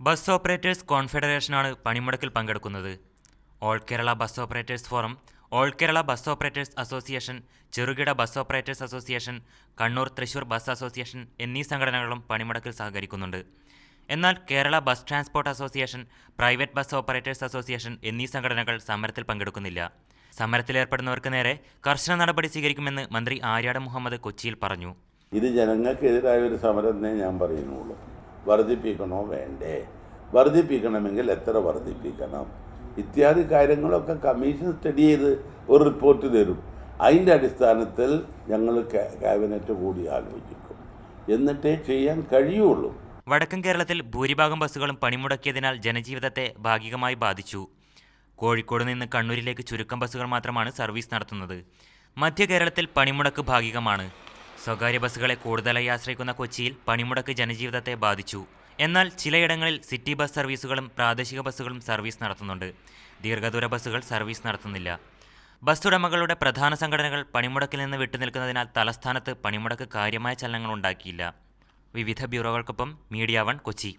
Bus operators കോൺഫെഡറേഷനാണ് പണിമുടക്കിൽ പങ്കെടുക്കുന്നത്. All Kerala bus operators forum, all Kerala bus operators association, ചെറുകിട bus operators association, Kannur Thrissur bus association എന്നീ സംഘടനകളും പണിമുടക്കിൽ സഹകരിക്കുന്നുണ്ട്. എന്നാൽ Kerala bus transport association, private bus operators association എന്നീ സംഘടനകൾ സമരത്തിൽ പങ്കെടുക്കുന്നില്ല. സമരത്തിലേർപ്പെടുന്നവർക്ക് നേരെ കർശന നടപടി സ്വീകരിക്കുമെന്ന് മന്ത്രി ആര്യാടൻ മുഹമ്മദ് കൊച്ചിയിൽ പറഞ്ഞു. ഇത് ജനങ്ങൾക്കെതിരായ ഒരു സമരം എന്നേ ഞാൻ പറയുന്നുള്ളൂ. വർദ്ധിപ്പിക്കണോ വേണ്ടേ, വർദ്ധിപ്പിക്കണമെങ്കിൽ എത്ര വർദ്ധിപ്പിക്കണം ഇത്യാദി കാര്യങ്ങളൊക്കെ കമ്മീഷൻ സ്റ്റഡി ചെയ്ത് ഒരു റിപ്പോർട്ട് തരും. അതിൻ്റെ അടിസ്ഥാനത്തിൽ ഞങ്ങൾ ക്യാബിനറ്റ് കൂടി ആലോചിക്കും, എന്നിട്ടേ ചെയ്യാൻ കഴിയുള്ളൂ. വടക്കൻ കേരളത്തിൽ ഭൂരിഭാഗം ബസ്സുകളും പണിമുടക്കിയതിനാൽ ജനജീവിതത്തെ ഭാഗികമായി ബാധിച്ചു. കോഴിക്കോട് നിന്ന് കണ്ണൂരിലേക്ക് ചുരുക്കം ബസ്സുകൾ മാത്രമാണ് സർവീസ് നടത്തുന്നത്. മധ്യ കേരളത്തിൽ പണിമുടക്ക് ഭാഗികമാണ്. സ്വകാര്യ ബസ്സുകളെ കൂടുതലായി ആശ്രയിക്കുന്ന കൊച്ചിയിൽ പണിമുടക്ക് ജനജീവിതത്തെ ബാധിച്ചു. എന്നാൽ ചിലയിടങ്ങളിൽ സിറ്റി ബസ് സർവീസുകളും പ്രാദേശിക ബസ്സുകളും സർവീസ് നടത്തുന്നുണ്ട്. ദീർഘദൂര ബസ്സുകൾ സർവീസ് നടത്തുന്നില്ല. ബസ് ഉടമകളുടെ പ്രധാന സംഘടനകൾ പണിമുടക്കിൽ നിന്ന് വിട്ടുനിൽക്കുന്നതിനാൽ തലസ്ഥാനത്ത് പണിമുടക്ക് കാര്യമായ ചലനങ്ങൾ ഉണ്ടാക്കിയില്ല. വിവിധ ബ്യൂറോകൾക്കൊപ്പം മീഡിയ 1 കൊച്ചി.